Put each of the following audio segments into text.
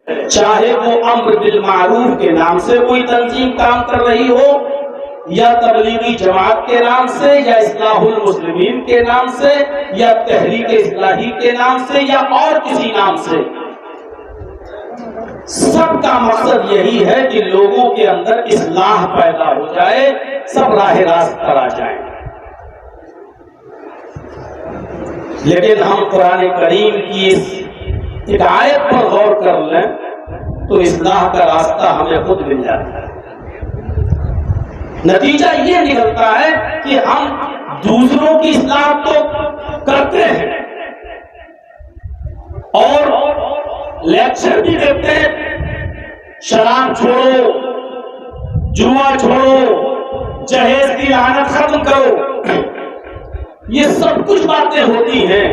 چاہے وہ امر بالمعروف کے نام سے کوئی تنظیم کام کر رہی ہو، یا تبلیغی جماعت کے نام سے، یا اصلاح المسلمین کے نام سے، یا تحریک اصلاحی کے نام سے، یا اور کسی نام سے، سب کا مقصد یہی ہے کہ لوگوں کے اندر اصلاح پیدا ہو جائے، سب راہ راست پر آ جائیں۔ لیکن ہم قرآن کریم کی اس ایک آیت پر غور کر لیں تو اصلاح کا راستہ ہمیں خود مل جاتا ہے۔ نتیجہ یہ نکلتا ہے کہ ہم دوسروں کی اصلاح تو کرتے ہیں اور لیکچر بھی دیتے ہیں، شراب چھوڑو، جوا چھوڑو، جہیز کی لعنت ختم کرو، یہ سب کچھ باتیں ہوتی ہیں،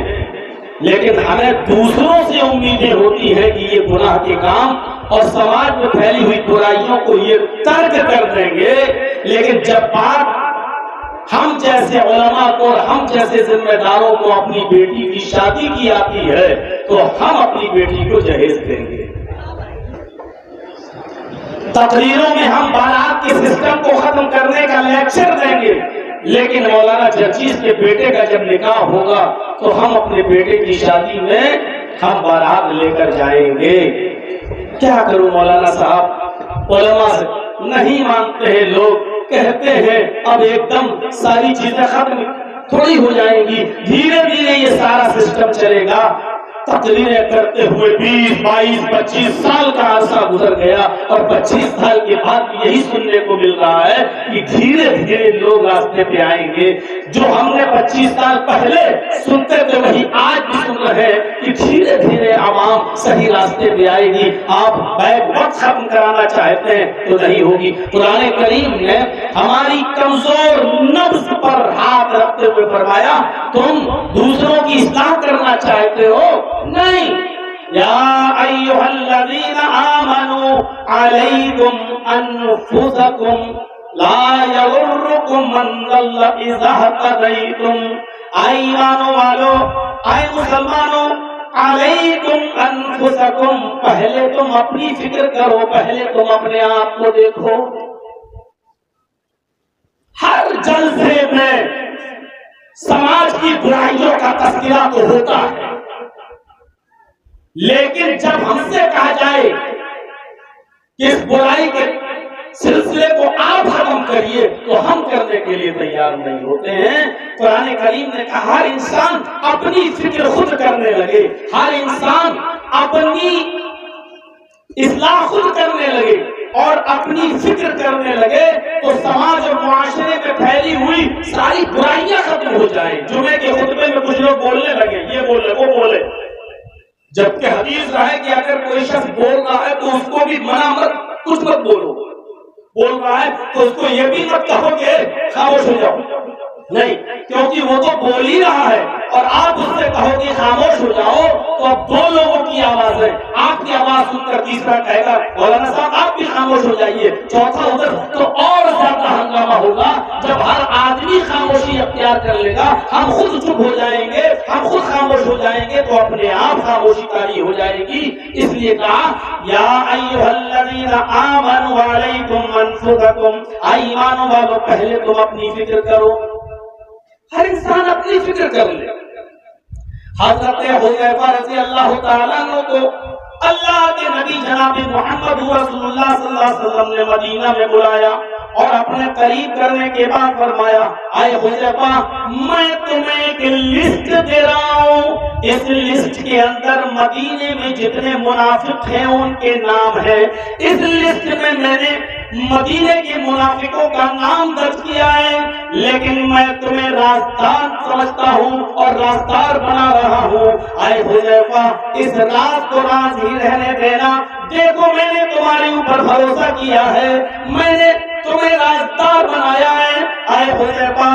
لیکن ہمیں دوسروں سے امیدیں ہوتی ہیں کہ یہ گناہ کے کام اور سماج میں پھیلی ہوئی برائیوں کو یہ ترک کر دیں گے۔ لیکن جب بات ہم جیسے علماء کو اور ہم جیسے ذمہ داروں کو اپنی بیٹی کی شادی کی آتی ہے تو ہم اپنی بیٹی کو جہیز دیں گے، تقریروں میں ہم بارات کے سسٹم کو ختم کرنے کا لیکچر دیں گے، لیکن مولانا جرجیز کے بیٹے کا جب نکاح ہوگا تو ہم اپنے بیٹے کی شادی میں ہم بارات لے کر جائیں گے۔ کیا کروں مولانا صاحب، علماء سے نہیں مانتے ہیں، لوگ کہتے ہیں اب ایک دم ساری چیزیں ختم تھوڑی ہو جائیں گی، دھیرے دھیرے یہ سارا سسٹم چلے گا۔ تقریریں کرتے ہوئے 20، 22، 25 سال کا عرصہ گزر گیا اور 25 سال کے بعد یہی سننے کو مل رہا ہے کہ دھیرے دھیرے لوگ راستے پہ آئیں گے۔ جو ہم نے 25 سال پہلے سنتے تھے وہی آج بھی سن رہے ہیں کہ دھیرے دھیرے عوام صحیح راستے پہ آئے گی۔ آپ بیک وقت ختم کرانا چاہتے ہیں تو نہیں ہوگی۔ قرآن کریم نے ہماری کمزور نفس پر ہاتھ رکھتے ہوئے فرمایا تم دوسروں کی اصلاح کرنا چاہتے ہو؟ نہیں۔ یا ایھا الذین آمنوا علیکم انفسکم لا یضرکم من ضل اذا اہتدیتم۔ اے ایمان والو، اے مسلمانوں، علیکم انفسکم، پہلے تم اپنی فکر کرو، پہلے تم اپنے آپ کو دیکھو۔ ہر جلسے میں سماج کی برائیوں کا تذکرہ تو ہوتا ہے، لیکن جب ہم سے کہا جائے کہ اس برائی کے سلسلے کو آپ ختم کریے تو ہم کرنے کے لیے تیار نہیں ہوتے ہیں۔ قرآن کریم نے کہا ہر انسان اپنی فکر خود کرنے لگے، ہر انسان اپنی اصلاح خود کرنے لگے اور اپنی فکر کرنے لگے تو سماج اور معاشرے میں پھیلی ہوئی ساری برائیاں ختم ہو جائیں۔ جمعے کے خطبے میں کچھ لوگ بولنے لگے، یہ بولے وہ بولے، جبکہ حدیث رہا ہے کہ اگر کوئی شخص بول رہا ہے تو اس کو بھی منع مت، کچھ مت بولو، بول رہا ہے تو اس کو یہ بھی مت کہو کہ خاموش ہو جاؤ، نہیں، کیونکہ وہ تو بول ہی رہا ہے اور آپ اس سے کہو کہ خاموش ہو جاؤ تو اب دو لوگوں کی آواز ہے، آپ کی آواز سن کر تیسرا کہے گا مولانا صاحب آپ بھی خاموش ہو جائیے، چوتھا ادھر، تو اور زیادہ ہنگامہ ہوگا۔ جب ہر آدمی خاموشی اختیار کر لے گا، ہم خود چپ ہو جائیں گے، ہم خود خاموش ہو جائیں گے تو اپنے آپ خاموشی طاری ہو جائے گی۔ اس لیے کہا یا ایھا الذین آمنوا علیکم انفسکم، ایمان والو پہلے تم اپنی فکر کرو، ہر انسان اپنی فکر کر لے۔ حضرت حذیفہ رضی اللہ تعالیٰ عنہ کو اللہ کے نبی جناب محمد رسول اللہ صلی اللہ علیہ وسلم نے مدینہ میں بلایا اور اپنے قریب کرنے کے بعد فرمایا اے حذیفہ میں تمہیں ایک لسٹ دے رہا ہوں، اس لسٹ کے اندر مدینے میں جتنے منافق ہیں ان کے نام ہیں، اس لسٹ میں میں نے مدینے کے منافقوں کا نام درج کیا ہے، لیکن میں تمہیں رازدار سمجھتا ہوں اور رازدار بنا رہا ہوں۔ اے حذیفہ اس راز کو راز ہی رہنے دینا، دیکھو میں نے تمہارے اوپر بھروسہ کیا ہے، میں نے تمہیں رازدار بنایا ہے۔ اے حذیفہ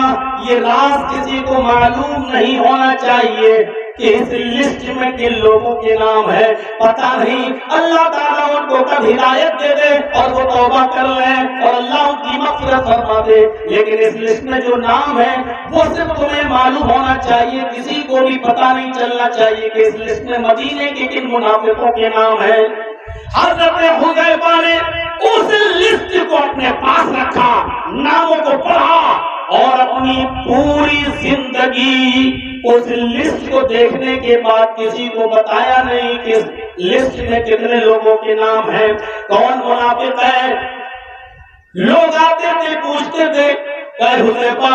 یہ راز کسی کو معلوم نہیں ہونا چاہیے کہ اس لسٹ میں کن لوگوں کے نام ہے، پتہ نہیں اللہ تعالیٰ ان کو کب ہدایت دے دے اور وہ توبہ کر لیں اور اللہ ان کی مغفرت فرما دے، لیکن اس لسٹ میں جو نام ہے وہ صرف تمہیں معلوم ہونا چاہیے، کسی کو بھی پتہ نہیں چلنا چاہیے کہ اس لسٹ میں مدینے کے کن منافقوں کے نام ہیں۔ حضرت حذیفہ نے اس لسٹ کو اپنے پاس رکھا، ناموں کو پڑھا اور اپنی پوری زندگی اس لسٹ کو دیکھنے کے بعد کسی کو بتایا نہیں کہ اس لسٹ میں کتنے لوگوں کے نام ہیں، کون منافق ہے۔ لوگ آتے تھے پوچھتے تھے اے حذیفہ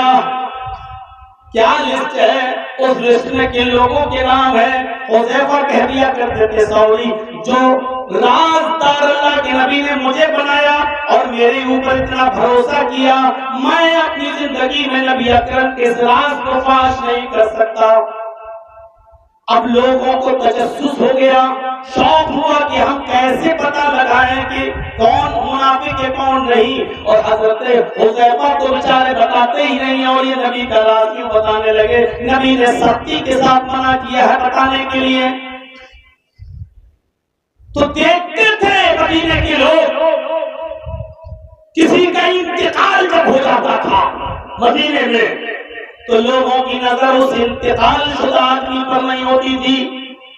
کیا لسٹ ہے، اس لسٹ میں کن لوگوں کے نام ہیں؟ حذیفہ کہہ دیا کرتے تھے سوری جو رازدار اللہ کے نبی نے مجھے بنایا اور میرے اوپر اتنا بھروسہ کیا، میں اپنی زندگی میں نبی اکرم کے اس راز کو فاش نہیں کر سکتا۔ اب لوگوں کو تجسس ہو گیا، شوق ہوا کہ ہم کیسے پتہ لگائیں کہ کون منافق ہے کون نہیں، اور حضرت حذیفہ تو بیچارے بتاتے ہی نہیں، اور یہ نبی کا راز کیوں بتانے لگے؟ نبی نے سختی کے ساتھ منع کیا ہے بتانے کے لیے۔ تو دیکھتے تھے مدینے کے لوگ کسی کا انتقال جب ہو جاتا تھا مدینے میں تو لوگوں کی نظر اس انتقال شدہ آدمی پر نہیں ہوتی تھی،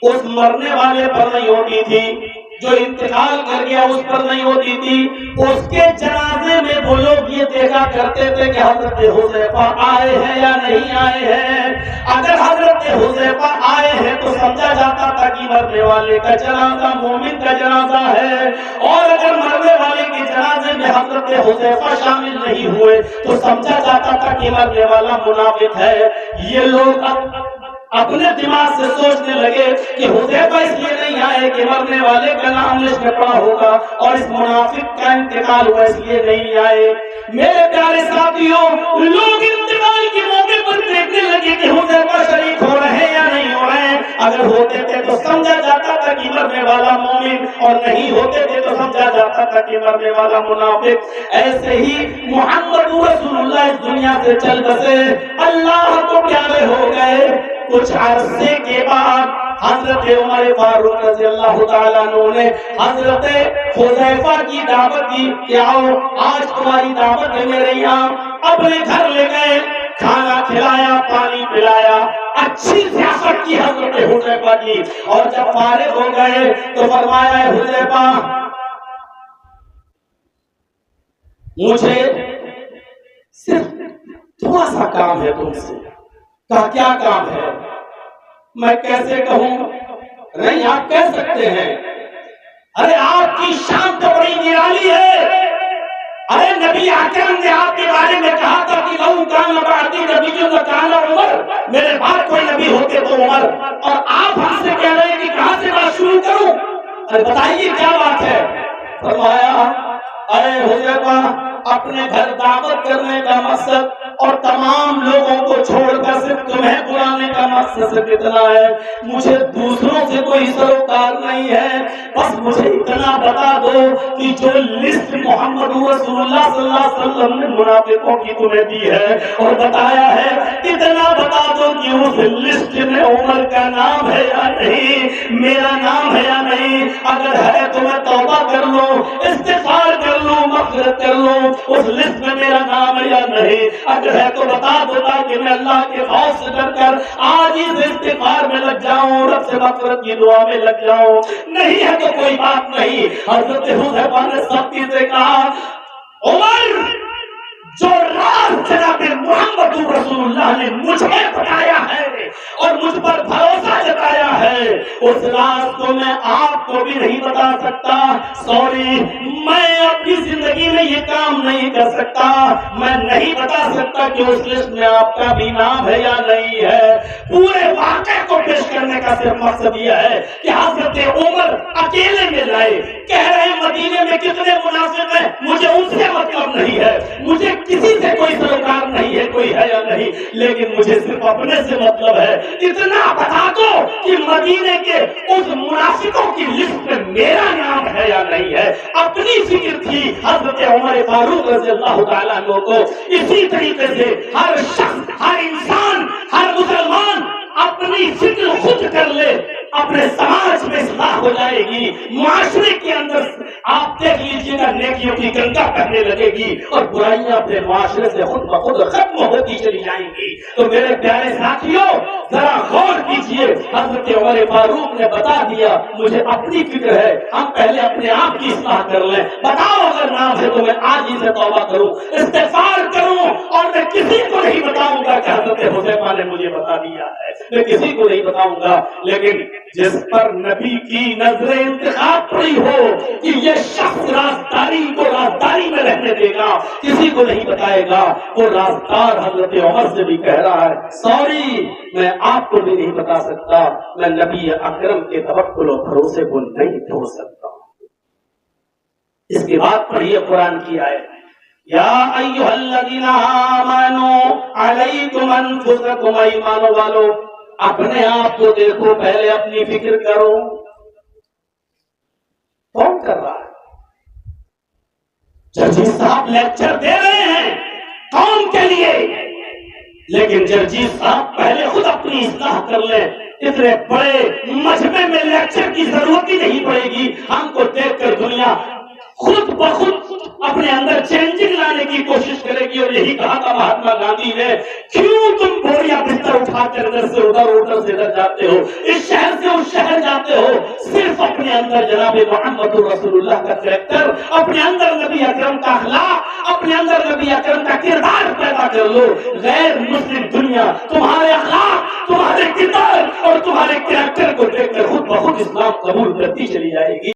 اس مرنے والے پر نہیں ہوتی تھی، جو انتقال کر گیا اس پر نہیں ہوتی تھی۔ اس کے جنازے میں وہ لوگ یہ دیکھا کرتے تھے کہ حضرت حذیفہ آئے ہیں یا نہیں آئے ہیں۔ اگر حضرت حذیفہ آئے ہیں تو سمجھا جاتا تھا کہ مرنے والے کا جنازہ مومن کا جنازہ ہے، اور اگر مرنے والے کے جنازے میں حضرت حذیفہ شامل نہیں ہوئے تو سمجھا جاتا تھا کہ مرنے والا منافق ہے۔ یہ لوگ اپنے دماغ سے سوچنے لگے کہ حذیفہ اس لیے نہیں آئے کہ مرنے والے کا نام لسٹ میں پڑا ہوگا، اور اس منافق کا انتقال ہوا اس لیے نہیں آئے۔ میرے پیارے ساتھیوں، لوگ انتقال کے موقع پر دیکھنے لگے کہ حذیفہ شریک ہو رہے ہیں یا نہیں ہو رہے ہیں۔ اگر ہوتے تھے تو سمجھا جاتا تھا کہ مرنے والا مومن، اور نہیں ہوتے تھے تو سمجھا جاتا تھا کہ مرنے والا منافق۔ ایسے ہی محمد رسول اللہ اس دنیا سے چل بسے، اللہ کو پیارے ہو گئے۔ کچھ عرصے کے بعد حضرت عمر فاروق رضی اللہ تعالیٰ عنہ نے حضرت حذیفہ کی دعوت دی کہ آؤ آج تمہاری دعوت ہے میرے یہاں۔ اپنے گھر لے گئے، کھانا کھلایا، پانی پلایا، اچھی ضیافت کی حضرت حذیفہ کی، اور جب فارغ ہو گئے تو فرمایا اے حذیفہ مجھے صرف تھوڑا سا کام ہے تم سے۔ کہا کیا کام ہے؟ میں کیسے کہوں؟ نہیں آپ کہہ سکتے ہیں۔ ارے آپ کی شان تو بڑی نرالی ہے، ارے نبی اکرم نے آپ کے بارے میں کہا تھا کہ لو کان بعدی نبی لکان عمر، میرے بعد کوئی نبی ہوتے تو عمر، اور آپ ہم سے کہہ رہے ہیں کہ کہاں سے بات شروع کروں؟ ارے بتائیے کیا بات ہے؟ فرمایا اے حذیفہ اپنے گھر دعوت کرنے کا مقصد اور تمام لوگوں کو چھوڑ کر صرف تمہیں بلانے کا مقصد صرف اتنا ہے، مجھے دوسروں سے کوئی سروکار نہیں ہے، بس مجھے اتنا بتا دو کہ جو لسٹ محمد رسول اللہ صلی اللہ علیہ وسلم نے منافقوں کی تمہیں دی ہے اور بتایا ہے، اتنا بتا دو کہ اس لسٹ میں عمر کا نام ہے یا نہیں، میرا نام ہے یا نہیں۔ اگر ہے تو میں توبہ کر لوں، استغفار کر لوں، مغفرت کر لوں، اس لسٹ میں میرا نام ہے یا نہیں۔ اگر ہے تو بتا دو تاکہ میں اللہ کے خوف سے ڈر کر آج اس استغفار میں لگ جاؤں، رب سے مغفرت کی دعا میں لگ جاؤں۔ نہیں ہے تو کوئی بات نہیں۔ حضرت حذیفہ نے سختی سے کہا عمر جو راز جناب محمد رسول اللہ نے مجھے بتایا ہے اور مجھ پر بھروسہ جتایا ہے، اس راز کو میں آپ کو بھی نہیں بتا سکتا۔ سوری، میں اپنی زندگی میں یہ کام نہیں کر سکتا، میں نہیں بتا سکتا کہ اس لسٹ میں آپ کا بھی نام ہے یا نہیں ہے۔ پورے واقعے کو پیش کرنے کا صرف مقصد یہ ہے کہ حضرت عمر اکیلے میں لائے، کہہ رہے ہیں مدینے میں کتنے منافق ہیں، مجھے ان سے مطلب نہیں ہے، مجھے کسی سے کوئی سروکار نہیں ہے، کوئی ہے یا نہیں، لیکن مجھے صرف اپنے سے مطلب ہے۔ اتنا بتا دو کہ مدینے کے اس منافقوں کی لسٹ میں میرا نام ہے یا نہیں ہے۔ اپنی فکر تھی حضرت عمر فاروق رضی اللہ تعالیٰ عنہ کو۔ اسی طریقے سے ہر شخص، ہر انسان، ہر مسلمان اپنی فکر خود کر لے، اپنے سماج میں اصلاح ہو جائے گی۔ معاشرے کے اندر آپ دیکھ لیجئے جگہ نیکیوں کی گنگا بہنے لگے گی اور برائیاں اپنے معاشرے سے خود بخود ختم ہوتی چلی جائیں گی۔ تو میرے پیارے ساتھیوں ذرا غور کیجئے، حضرت عمر فاروق نے بتا دیا مجھے اپنی فکر ہے، ہم پہلے اپنے آپ کی اصلاح کر لیں، بتاؤ اگر نام ہے تو میں آج ہی سے توبہ کروں، استغفار کروں، اور میں کسی کو نہیں بتاؤں گا کہ حضرت حذیفہ نے مجھے بتا دیا ہے، میں کسی کو نہیں بتاؤں گا۔ لیکن جس پر نبی کی نظر انتخاب پڑی ہو کہ یہ شخص رازداری کو رازداری میں رہنے دے گا، کسی کو نہیں بتائے گا، وہ رازدار حضرت عمر سے بھی کہہ رہا ہے سوری میں آپ کو بھی نہیں بتا سکتا، میں نبی اکرم کے توکل و بھروسے کو نہیں چھوڑ سکتا۔ اس کے بعد پڑھیے قرآن کی آیت، یا ایھا الذین آمنوا علیکم انفسکم، ایمان والو اپنے آپ کو دیکھو، پہلے اپنی فکر کرو۔ کون کر رہا ہے؟ جرجیت صاحب لیکچر دے رہے ہیں قوم کے لیے، لیکن جرجیت صاحب پہلے خود اپنی اصلاح کر لیں، اتنے بڑے مجمع میں لیکچر کی ضرورت ہی نہیں پڑے گی۔ ہم کو دیکھ کر دنیا خود بخود اپنے اندر چینجنگ لانے کی کوشش کرے گی، اور یہی کہا تھا مہاتما گاندھی نے، کیوں تم بوریاں بستر اٹھا کر ادھر سے ادھر ادھر سے ادھر جاتے ہو، اس شہر سے اس شہر جاتے ہو، صرف اپنے اندر جناب محمد رسول اللہ کا کریکٹر، اپنے اندر نبی اکرم کا اخلاق، اپنے اندر نبی اکرم کا کردار پیدا کر لو۔ غیر مسلم دنیا تمہارے اخلاق، تمہارے کردار اور تمہارے کریکٹر کو دیکھ کر خود بخود اسلام قبول کرتی چلی جائے گی۔